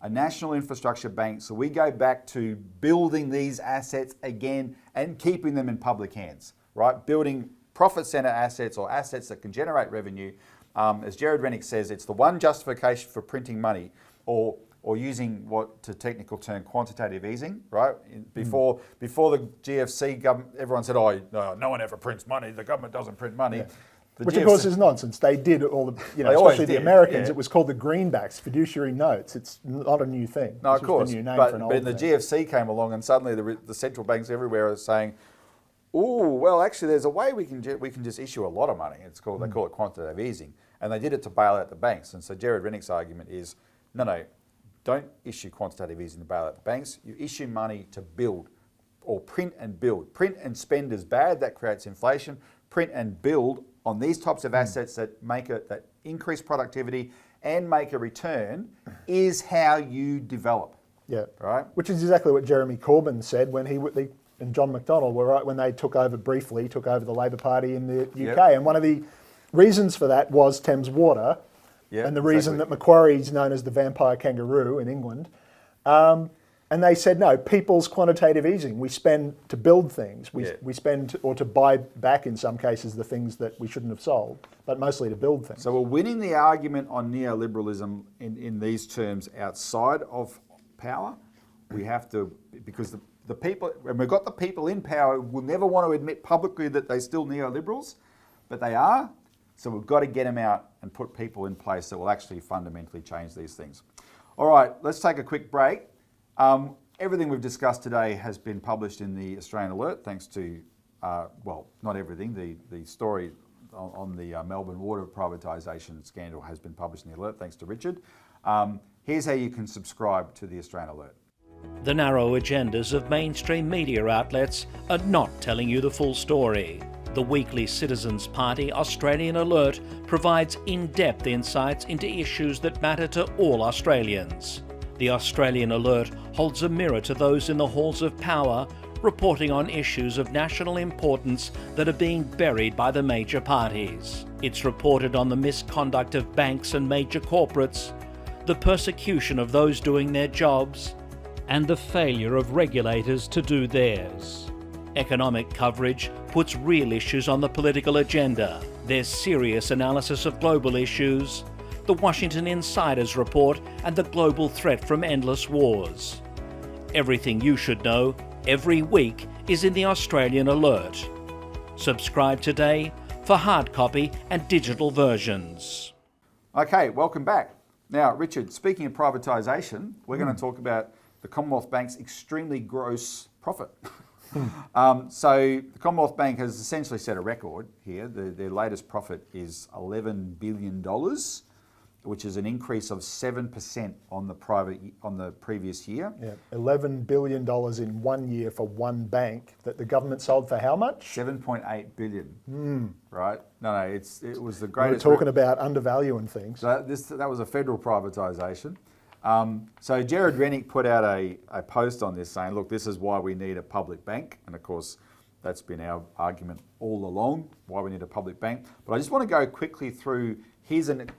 A national infrastructure bank, so we go back to building these assets again and keeping them in public hands, right? Building profit centre assets or assets that can generate revenue. As Gerard Rennick says, it's the one justification for printing money, or using what to technical term quantitative easing, right? Before the GFC government, everyone said, no one ever prints money, the government doesn't print money. Yeah. Which of course is nonsense. They did all the, especially the Americans, it was called the greenbacks, fiduciary notes. It's not a new thing. No, of course. It's a new name for an old but the thing. GFC came along and suddenly the central banks everywhere are saying, actually there's a way we can just issue a lot of money. They call it quantitative easing. And they did it to bail out the banks. And so Gerard Rennick's argument is, no, don't issue quantitative easing to bail out the banks. You issue money to build or print and build. Print and spend is bad, that creates inflation. Print and build on these types of assets that increase productivity and make a return is how you develop. Yeah. Right? Which is exactly what Jeremy Corbyn said when and John McDonnell were right when they took over the Labor Party in the UK. And one of the reasons for that was Thames Water. Yeah, and the reason that Macquarie is known as the vampire kangaroo in England. And they said, no, people's quantitative easing. We spend to build things. We spend, or to buy back in some cases, the things that we shouldn't have sold, but mostly to build things. So we're winning the argument on neoliberalism in these terms outside of power. We have to, because the people, and we've got the people in power who will never want to admit publicly that they're still neoliberals, but they are. So we've got to get them out and put people in place that will actually fundamentally change these things. All right, let's take a quick break. Everything we've discussed today has been published in the Australian Alert, thanks to, not everything, the story on the Melbourne Water privatisation scandal has been published in the Alert, thanks to Richard. Here's how you can subscribe to the Australian Alert. The narrow agendas of mainstream media outlets are not telling you the full story. The weekly Citizens Party Australian Alert provides in-depth insights into issues that matter to all Australians. The Australian Alert holds a mirror to those in the halls of power, reporting on issues of national importance that are being buried by the major parties. It's reported on the misconduct of banks and major corporates, the persecution of those doing their jobs, and the failure of regulators to do theirs. Economic coverage puts real issues on the political agenda. There's serious analysis of global issues, the Washington Insiders report, and the global threat from endless wars. Everything you should know every week is in the Australian Alert. Subscribe today for hard copy and digital versions. Okay, welcome back. Now, Richard, speaking of privatisation, we're going to talk about the Commonwealth Bank's extremely gross profit. So the Commonwealth Bank has essentially set a record here. Their latest profit is $11 billion, which is an increase of 7% on the previous year. Yeah, $11 billion in 1 year for one bank that the government sold for how much? 7.8 billion. Right? No, it was the We're greatest. talking about undervaluing things. So that was a federal privatisation. So Gerard Rennick put out a post on this saying, look, this is why we need a public bank. And of course, that's been our argument all along, why we need a public bank. But I just want to go quickly through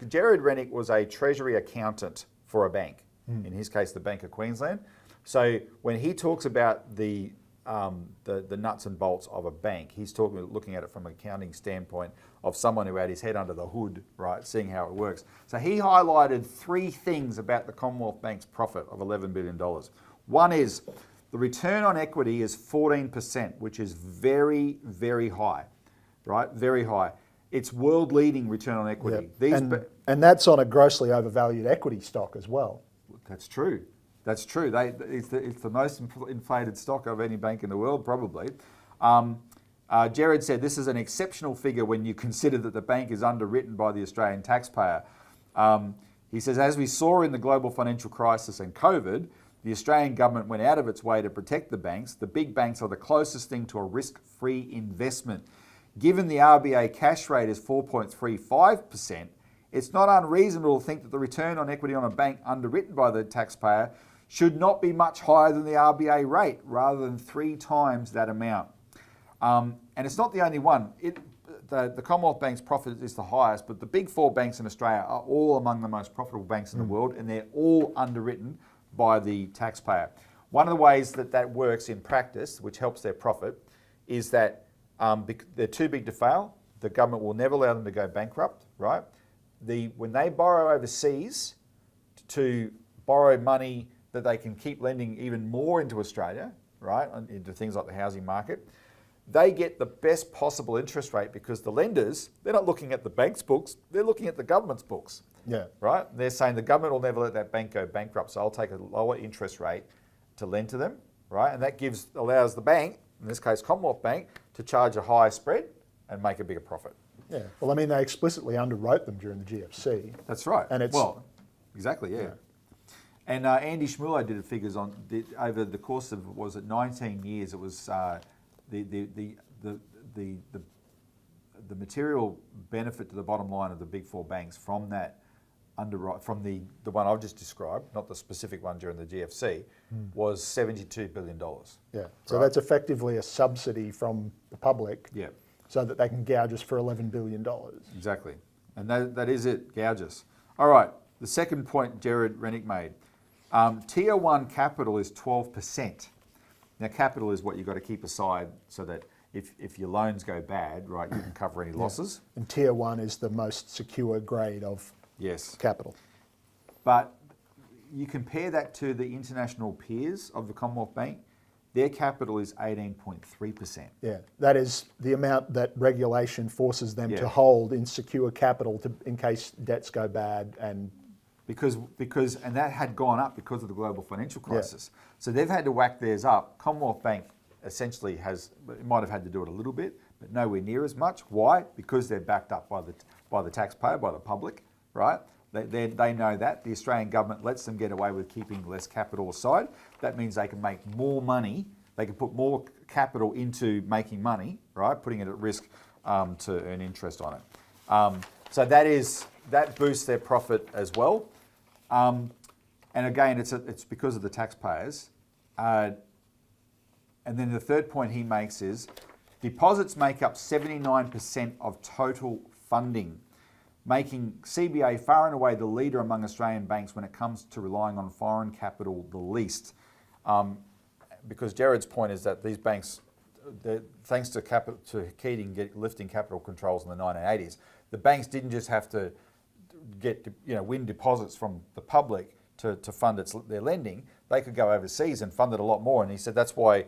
Gerard Rennick was a treasury accountant for a bank, in his case, the Bank of Queensland. So when he talks about the nuts and bolts of a bank, he's looking at it from an accounting standpoint of someone who had his head under the hood, right, seeing how it works. So he highlighted 3 things about the Commonwealth Bank's profit of $11 billion. One is the return on equity is 14%, which is very, very high, right? Very high. It's world-leading return on equity. Yep. And that's on a grossly overvalued equity stock as well. That's true. That's true. It's the most inflated stock of any bank in the world, probably. Gerard said this is an exceptional figure when you consider that the bank is underwritten by the Australian taxpayer. He says, as we saw in the global financial crisis and COVID, the Australian government went out of its way to protect the banks. The big banks are the closest thing to a risk-free investment. Given the RBA cash rate is 4.35%, it's not unreasonable to think that the return on equity on a bank underwritten by the taxpayer should not be much higher than the RBA rate, rather than 3 times that amount. And it's not the only one. The Commonwealth Bank's profit is the highest, but the big 4 banks in Australia are all among the most profitable banks in the world, and they're all underwritten by the taxpayer. One of the ways that works in practice, which helps their profit, is that they're too big to fail. The government will never allow them to go bankrupt, right? When they borrow overseas to borrow money that they can keep lending even more into Australia, right, into things like the housing market, they get the best possible interest rate because the lenders, they're not looking at the bank's books, they're looking at the government's books. Yeah. Right? They're saying the government will never let that bank go bankrupt, so I'll take a lower interest rate to lend to them, right? And that allows the bank, in this case Commonwealth Bank, to charge a higher spread and make a bigger profit. Yeah. Well, I mean, they explicitly underwrote them during the GFC. That's right. And it's exactly, yeah. And Andy Schmulo did figures over the course of 19 years. It was the material benefit to the bottom line of the big 4 banks from that from the one I've just described, not the specific one during the GFC, was $72 billion. Yeah. So that's effectively a subsidy from the public. Yeah. So that they can gouge us for $11 billion. Exactly. And that is it, gouge us. All right. The second point Gerard Rennick made. Tier 1 capital is 12%. Now, capital is what you've got to keep aside so that if your loans go bad, right, you can cover any losses. And Tier 1 is the most secure grade of capital. But you compare that to the international peers of the Commonwealth Bank, their capital is 18.3%. Yeah, that is the amount that regulation forces them to hold in secure capital in case debts go bad and... Because that had gone up because of the global financial crisis. Yeah. So they've had to whack theirs up. Commonwealth Bank essentially might have had to do it a little bit, but nowhere near as much. Why? Because they're backed up by the taxpayer, by the public, right? They know that. The Australian government lets them get away with keeping less capital aside. That means they can make more money. They can put more capital into making money, right? Putting it at risk to earn interest on it. So that boosts their profit as well. And again, it's because of the taxpayers. And then the third point he makes is deposits make up 79% of total funding, making CBA far and away the leader among Australian banks when it comes to relying on foreign capital the least. Because Gerard's point is that these banks, thanks to Keating lifting capital controls in the 1980s, the banks didn't just have to win deposits from the public to fund their lending. They could go overseas and fund it a lot more. And he said that's why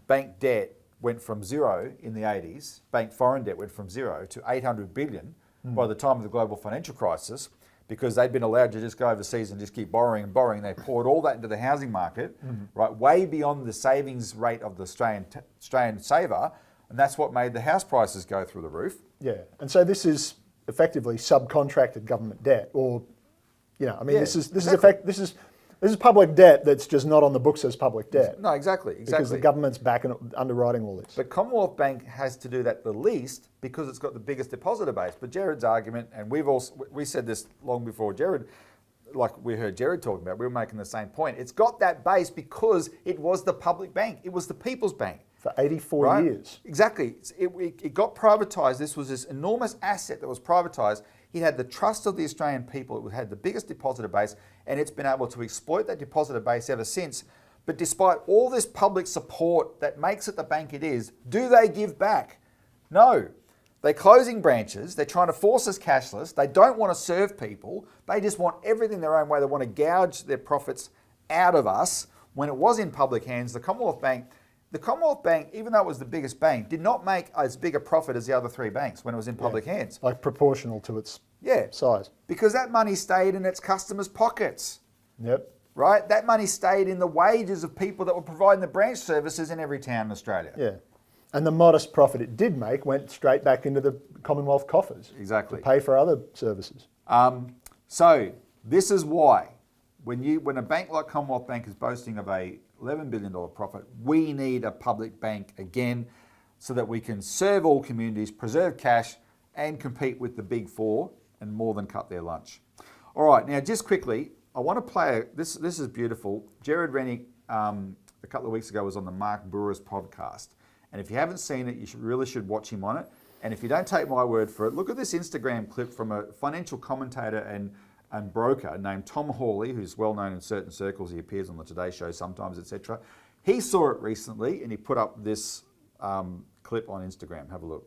bank debt went from zero in the 80s. Bank foreign debt went from zero to 800 billion by the time of the global financial crisis, because they'd been allowed to just go overseas and just keep borrowing and borrowing. They poured all that into the housing market, right, way beyond the savings rate of the Australian saver, and that's what made the house prices go through the roof. Yeah, and so this is effectively subcontracted government debt, or, you know, I mean, Yeah, this is public debt that's just not on the books as public debt. No, exactly. Because the government's back and underwriting all this. But Commonwealth Bank has to do that the least because it's got the biggest depositor base. But Gerard's argument, and we said this long before Gerard, like we heard Gerard talking about, we were making the same point. It's got that base because it was the public bank. It was the people's bank. For 84 years. Exactly. It got privatised. This was this enormous asset that was privatised. It had the trust of the Australian people. It had the biggest depositor base, and it's been able to exploit that depositor base ever since. But despite all this public support that makes it the bank it is, do they give back? No. They're closing branches. They're trying to force us cashless. They don't want to serve people. They just want everything their own way. They want to gouge their profits out of us. When it was in public hands, the Commonwealth Bank, even though it was the biggest bank, did not make as big a profit as the other three banks when it was in public hands. Like proportional to its size. Because that money stayed in its customers' pockets. Yep. Right? That money stayed in the wages of people that were providing the branch services in every town in Australia. Yeah. And the modest profit it did make went straight back into the Commonwealth coffers. Exactly. To pay for other services. So this is why when a bank like Commonwealth Bank is boasting of a $11 billion profit, we need a public bank again so that we can serve all communities, preserve cash, and compete with the big four and more than cut their lunch. All right, now just quickly, I want to play, this is beautiful. Gerard Rennick, a couple of weeks ago, was on the Mark Brewer's podcast. And if you haven't seen it, you really should watch him on it. And if you don't take my word for it, look at this Instagram clip from a financial commentator and broker named Tom Hawley, who's well known in certain circles. He appears on the Today Show sometimes, etc. He saw it recently and he put up this clip on Instagram. Have a look.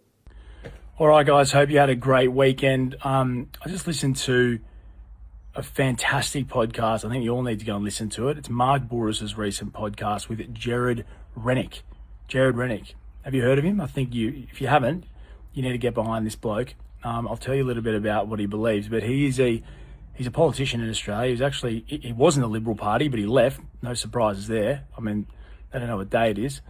All right, guys. Hope you had a great weekend. I just listened to a fantastic podcast. I think you all need to go and listen to it. It's Mark Boris's recent podcast with Gerard Rennick. Gerard Rennick. Have you heard of him? I think if you haven't, you need to get behind this bloke. I'll tell you a little bit about what he believes, but he's a politician in Australia. He was in the Liberal Party, but he left. No surprises there. I mean, they don't know what day it is.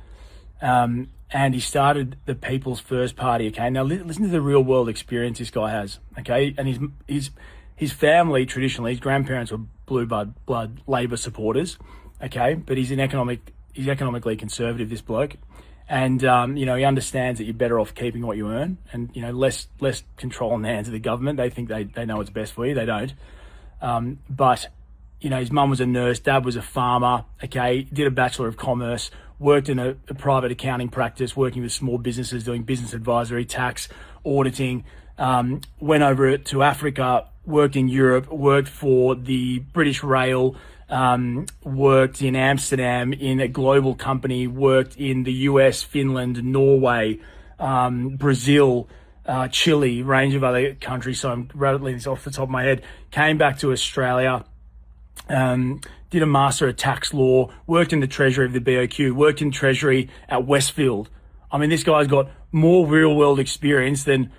And he started the People's First Party. Okay, now listen to the real world experience this guy has. Okay, and his family traditionally, his grandparents were blue blood Labor supporters. Okay, but he's economically conservative, this bloke. And, he understands that you're better off keeping what you earn and, less control in the hands of the government. They think they know what's best for you. They don't. But his mum was a nurse, dad was a farmer, okay, did a Bachelor of Commerce, worked in a private accounting practice, working with small businesses, doing business advisory, tax, auditing, went over to Africa, worked in Europe, worked for the British Rail, worked in Amsterdam in a global company, worked in the US, Finland, Norway, Brazil, Chile, range of other countries. So I'm rattling this off the top of my head. Came back to Australia, did a Master of Tax Law, worked in the Treasury of the BOQ, worked in Treasury at Westfield. I mean, this guy's got more real world experience than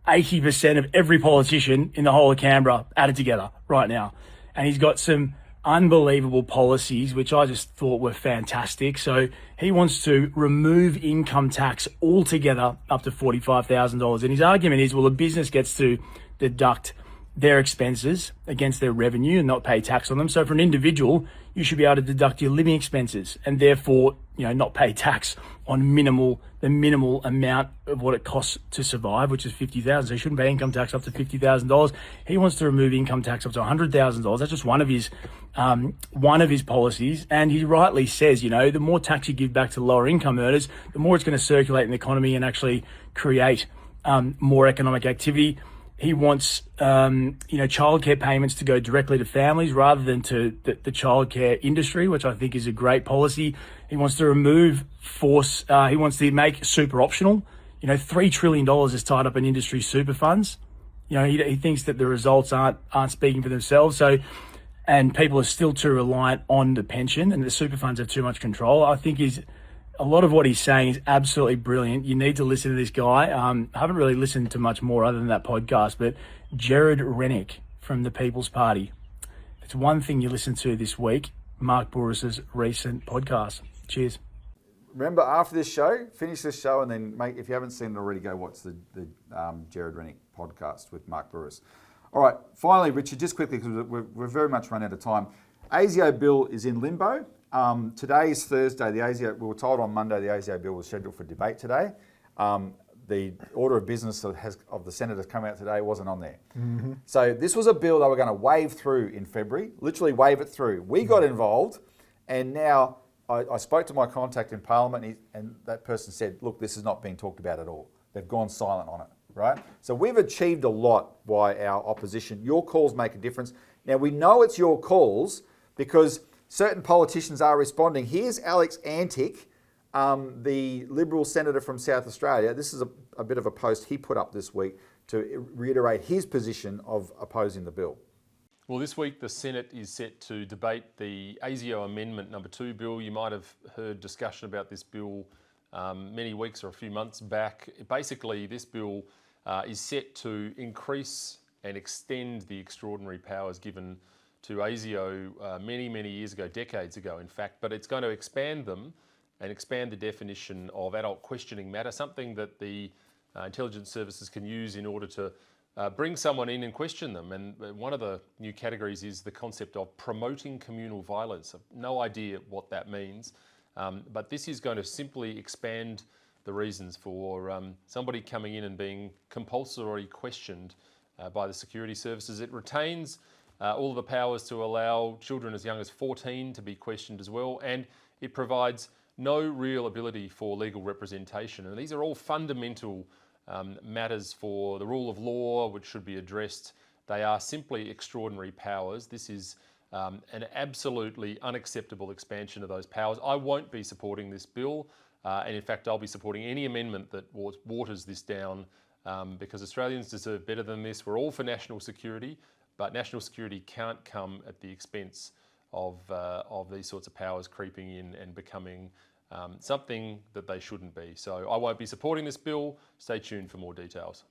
80% of every politician in the whole of Canberra added together right now. And he's got some unbelievable policies, which I just thought were fantastic. So he wants to remove income tax altogether up to $45,000. And his argument is, well, a business gets to deduct their expenses against their revenue and not pay tax on them. So for an individual, you should be able to deduct your living expenses and therefore, not pay tax on the minimal amount of what it costs to survive, which is $50,000. So you shouldn't pay income tax up to $50,000. He wants to remove income tax up to $100,000. That's just one of his policies. And he rightly says, the more tax you give back to lower income earners, the more it's going to circulate in the economy and actually create more economic activity. He wants, childcare payments to go directly to families rather than to the childcare industry, which I think is a great policy. He wants to remove force. He wants to make super optional. $3 trillion is tied up in industry super funds. He thinks that the results aren't speaking for themselves. So, and people are still too reliant on the pension, and the super funds have too much control. I think a lot of what he's saying is absolutely brilliant. You need to listen to this guy. I haven't really listened to much more other than that podcast, but Gerard Rennick from the People's Party. If it's one thing you listen to this week, Mark Boris's recent podcast. Cheers. Remember, after this show, finish this show, and then if you haven't seen it already, go watch the Gerard Rennick podcast with Mark Boris. All right, finally, Richard, just quickly, because we're very much run out of time. ASIO bill is in limbo. Today is Thursday. We were told on Monday the ASIO bill was scheduled for debate today. The order of business of the Senate has come out today wasn't on there. Mm-hmm. So this was a bill they were going to wave through in February, literally wave it through. We got involved, and now I spoke to my contact in Parliament, and that person said, look, this is not being talked about at all. They've gone silent on it, right? So we've achieved a lot by our opposition. Your calls make a difference. Now, we know it's your calls because certain politicians are responding. Here's Alex Antic, the Liberal senator from South Australia. This is a bit of a post he put up this week to reiterate his position of opposing the bill. Well, this week the Senate is set to debate the ASIO Amendment No. 2 bill. You might have heard discussion about this bill many weeks or a few months back. Basically, this bill is set to increase and extend the extraordinary powers given to ASIO many, many years ago, decades ago in fact, but it's going to expand them and expand the definition of adult questioning matter, something that the intelligence services can use in order to bring someone in and question them. And one of the new categories is the concept of promoting communal violence. I've no idea what that means, but this is going to simply expand the reasons for somebody coming in and being compulsorily questioned by the security services. It retains all of the powers to allow children as young as 14 to be questioned as well, and it provides no real ability for legal representation. And these are all fundamental matters for the rule of law, which should be addressed. They are simply extraordinary powers. This is an absolutely unacceptable expansion of those powers. I won't be supporting this bill, and in fact I'll be supporting any amendment that waters this down, because Australians deserve better than this. We're all for national security, but national security can't come at the expense of these sorts of powers creeping in and becoming something that they shouldn't be. So I won't be supporting this bill. Stay tuned for more details.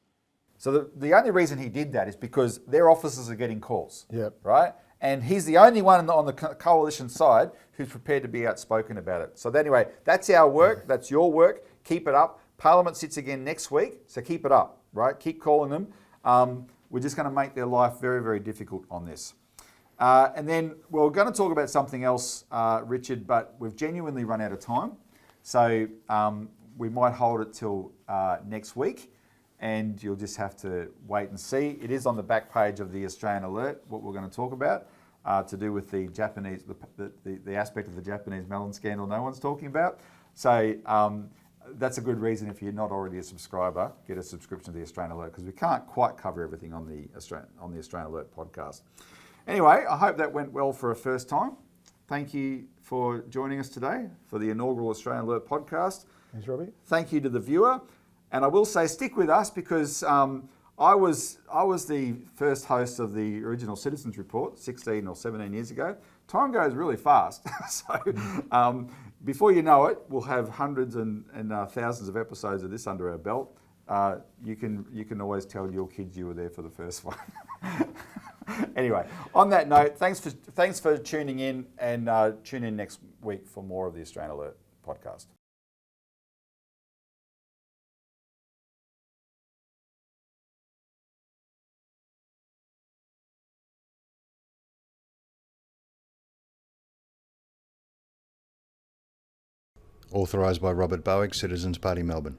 So the only reason he did that is because their officers are getting calls, Yep. right? And he's the only one on the coalition side who's prepared to be outspoken about it. So anyway, that's our work. That's your work. Keep it up. Parliament sits again next week, so keep it up, right? Keep calling them. We're just going to make their life very, very difficult on this. And then we're going to talk about something else, Richard, but we've genuinely run out of time. So we might hold it till next week, and you'll just have to wait and see. It is on the back page of the Australian Alert, what we're going to talk about, to do with the Japanese, the aspect of the Japanese melon scandal no one's talking about. So that's a good reason, if you're not already a subscriber, get a subscription to the Australian Alert, because we can't quite cover everything on the Australian Alert podcast. Anyway, I hope that went well for a first time. Thank you for joining us today for the inaugural Australian Alert podcast. Thanks, Robbie. Thank you to the viewer. And I will say, stick with us, because I was the first host of the original Citizens Report 16 or 17 years ago. Time goes really fast. So before you know it, we'll have hundreds and thousands of episodes of this under our belt. You can always tell your kids you were there for the first one. Anyway, on that note, thanks for tuning in, and tune in next week for more of the Australian Alert podcast. Authorised by Robert Barwick, Citizens Party, Melbourne.